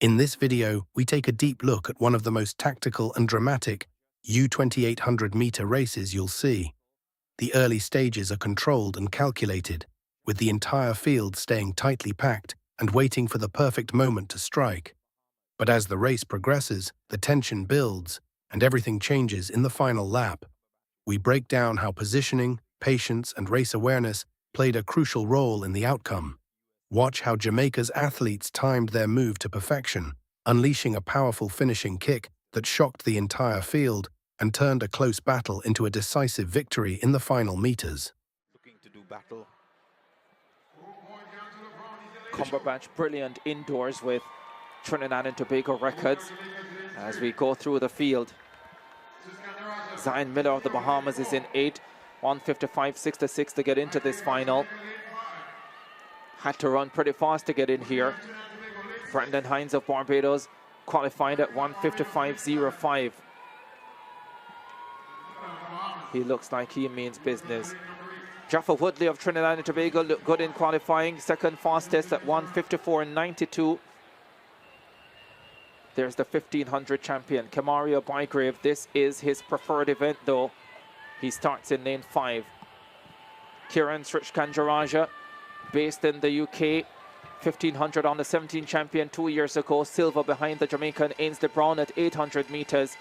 In this video, we take a deep look at one of the most tactical and dramatic U-2800-meter races you'll see. The early stages are controlled and calculated, with the entire field staying tightly packed and waiting for the perfect moment to strike. But as the race progresses, the tension builds, and everything changes in the final lap. We break down how positioning, patience, and race awareness played a crucial role in the outcome. Watch how Jamaica's athletes timed their move to perfection, unleashing a powerful finishing kick that shocked the entire field and turned a close battle into a decisive victory in the final meters. Looking to do battle. Cumberbatch brilliant indoors with Trinidad and Tobago records as we go through the field. Zion Miller of the Bahamas is in 8th, 1:55.66 to get into this final. Had to run pretty fast to get in here. Brendan Hines of Barbados qualified at 1:55.05. He looks like he means business. Jaffa Woodley of Trinidad and Tobago looked good in qualifying, second fastest at 1:54.92. There's the 1500 champion, Kamario Bygrave. This is his preferred event though. He starts in lane 5. Kiran Srichkanjaraja, based in the UK, 1500 on the 17 champion 2 years ago, silver behind the Jamaican Ainsley Brown at 800 meters.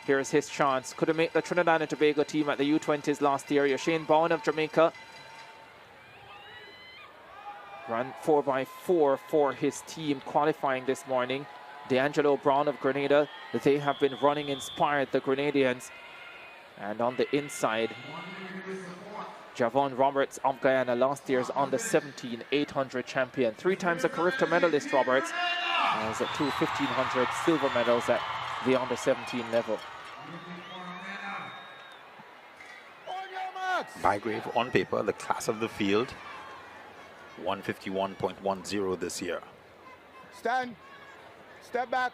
Here's his chance. Could have made the Trinidad and Tobago team at the U20s last year. Yashane Bowen of Jamaica ran 4x4 for his team qualifying this morning. D'Angelo Brown of Grenada, they have been running inspired, the Grenadians. And on the inside, Javon Roberts of Guyana, last year's on the 17 800 champion. 3 times a Carifta medalist, Roberts, has 2 1500 silver medals at the under 17 level. Bygrave on paper, the class of the field, 151.10 this year. Stand. Step back.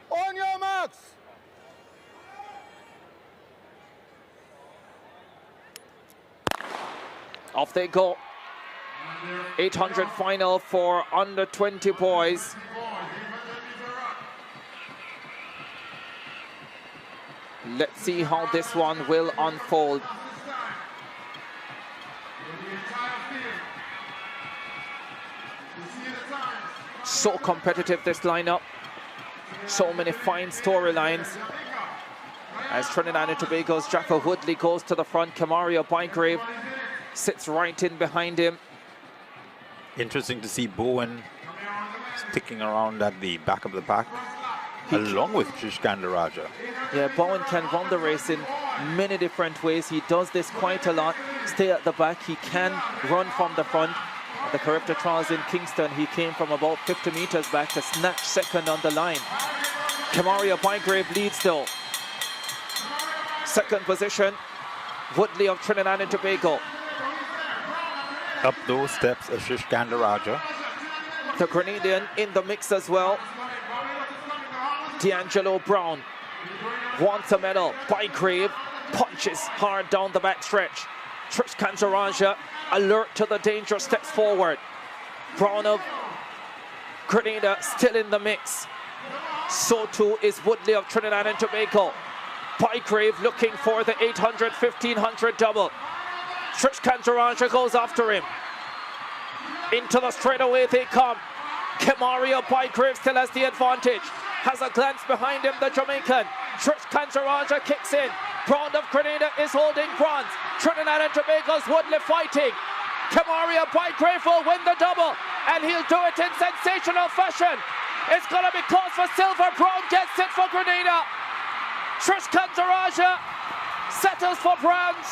On your marks. Off they go. 800 final for under 20 boys. Let's see how this one will unfold. So competitive, this lineup. So many fine storylines. As Trinidad and Tobago's Jaffa Woodley goes to the front, Kamario Bygrave sits right in behind him. Interesting to see Bowen sticking around at the back of the pack, along with Srichkanjaraja. Yeah, Bowen can run the race in many different ways. He does this quite a lot. Stay at the back. He can run from the front. At the Carifta Trials in Kingston, he came from about 50 meters back to snatch second on the line. Kamario Bygrave leads though. Second position, Woodley of Trinidad and Tobago. Up those steps, Srichkanjaraja. The Grenadian in the mix as well. D'Angelo Brown wants a medal. Bygrave punches hard down the back stretch. Srichkanjaraja alert to the danger, steps forward. Brown of Grenada still in the mix. So too is Woodley of Trinidad and Tobago. Bygrave looking for the 800, 1500 double. Srichkanjaraja goes after him. Into the straightaway they come. Kamario Bygrave still has the advantage. Has a glance behind him, the Jamaican. Srichkanjaraja kicks in. Brown of Grenada is holding bronze. Trinidad and Tobago's Woodley fighting. Kamario Bygrave will win the double, and he'll do it in sensational fashion. It's gonna be close for silver. Brown gets it for Grenada. Srichkanjaraja settles for bronze.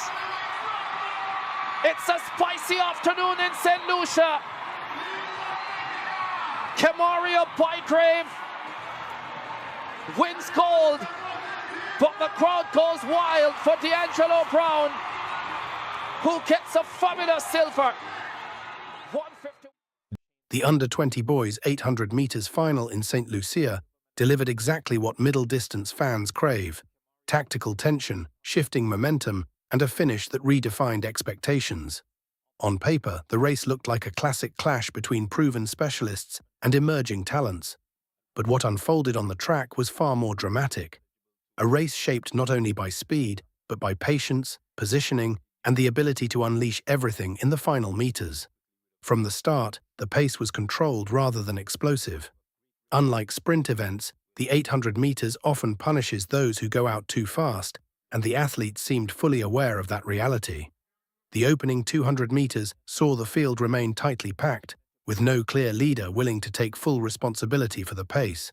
It's a spicy afternoon in St. Lucia. Kamario Bygrave wins gold, but the crowd goes wild for D'Angelo Brown, who gets a fabulous silver. 150. The under-20 boys 800 meters final in St. Lucia delivered exactly what middle-distance fans crave: tactical tension, shifting momentum, and a finish that redefined expectations. On paper, the race looked like a classic clash between proven specialists and emerging talents. But what unfolded on the track was far more dramatic. A race shaped not only by speed, but by patience, positioning, and the ability to unleash everything in the final meters. From the start, the pace was controlled rather than explosive. Unlike sprint events, the 800 meters often punishes those who go out too fast, and the athletes seemed fully aware of that reality. The opening 200 meters saw the field remain tightly packed, with no clear leader willing to take full responsibility for the pace.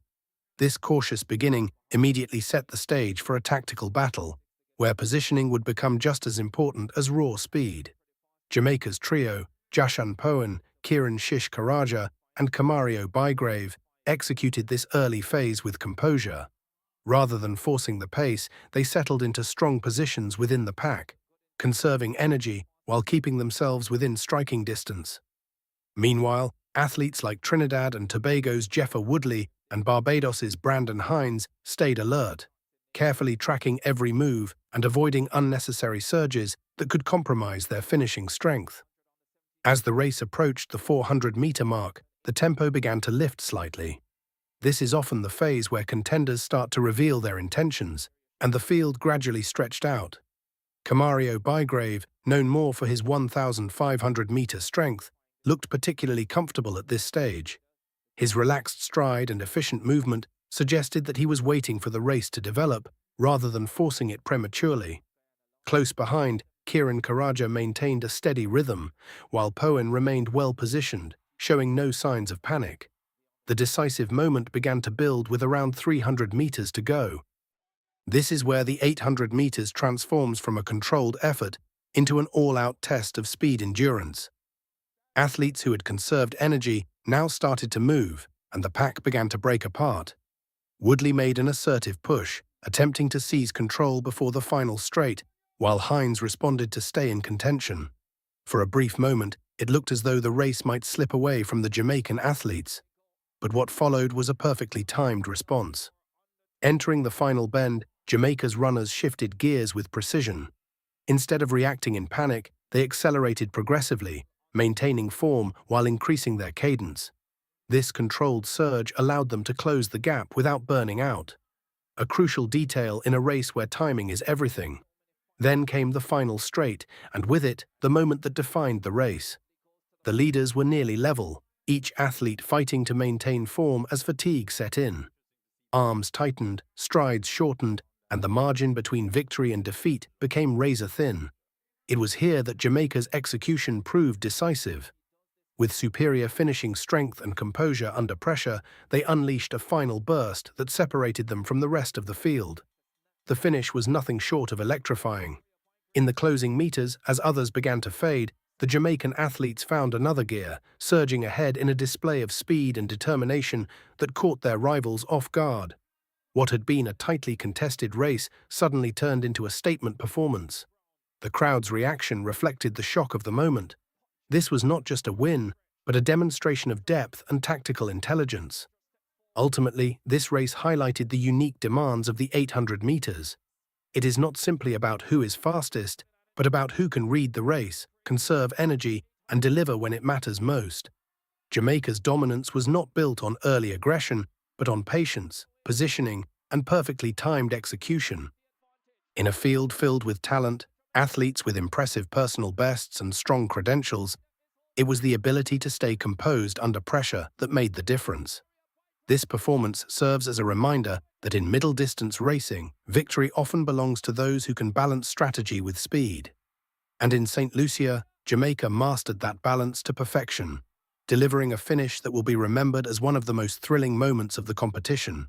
This cautious beginning immediately set the stage for a tactical battle, where positioning would become just as important as raw speed. Jamaica's trio, Jashan Poen, Kieran Shish Karaja, and Kamario Bygrave, executed this early phase with composure. Rather than forcing the pace, they settled into strong positions within the pack, conserving energy while keeping themselves within striking distance. Meanwhile, athletes like Trinidad and Tobago's Jeffa Woodley and Barbados's Brandon Hines stayed alert, carefully tracking every move and avoiding unnecessary surges that could compromise their finishing strength. As the race approached the 400-meter mark, the tempo began to lift slightly. This is often the phase where contenders start to reveal their intentions, and the field gradually stretched out. Kamario Bygrave, known more for his 1,500-meter strength, looked particularly comfortable at this stage. His relaxed stride and efficient movement suggested that he was waiting for the race to develop, rather than forcing it prematurely. Close behind, Kieran Karaja maintained a steady rhythm, while Poen remained well-positioned, showing no signs of panic. The decisive moment began to build with around 300 meters to go. This is where the 800 meters transforms from a controlled effort into an all-out test of speed endurance. Athletes who had conserved energy now started to move, and the pack began to break apart. Woodley made an assertive push, attempting to seize control before the final straight, while Hines responded to stay in contention. For a brief moment, it looked as though the race might slip away from the Jamaican athletes. But what followed was a perfectly timed response. Entering the final bend, Jamaica's runners shifted gears with precision. Instead of reacting in panic, they accelerated progressively, maintaining form while increasing their cadence. This controlled surge allowed them to close the gap without burning out, a crucial detail in a race where timing is everything. Then came the final straight, and with it, the moment that defined the race. The leaders were nearly level, each athlete fighting to maintain form as fatigue set in. Arms tightened, strides shortened, and the margin between victory and defeat became razor-thin. It was here that Jamaica's execution proved decisive. With superior finishing strength and composure under pressure, they unleashed a final burst that separated them from the rest of the field. The finish was nothing short of electrifying. In the closing meters, as others began to fade, the Jamaican athletes found another gear, surging ahead in a display of speed and determination that caught their rivals off guard. What had been a tightly contested race suddenly turned into a statement performance. The crowd's reaction reflected the shock of the moment. This was not just a win, but a demonstration of depth and tactical intelligence. Ultimately, this race highlighted the unique demands of the 800 meters. It is not simply about who is fastest, but about who can read the race, conserve energy, and deliver when it matters most. Jamaica's dominance was not built on early aggression, but on patience, positioning, and perfectly timed execution. In a field filled with talent, athletes with impressive personal bests and strong credentials, it was the ability to stay composed under pressure that made the difference. This performance serves as a reminder that in middle-distance racing, victory often belongs to those who can balance strategy with speed. And in St. Lucia, Jamaica mastered that balance to perfection, delivering a finish that will be remembered as one of the most thrilling moments of the competition.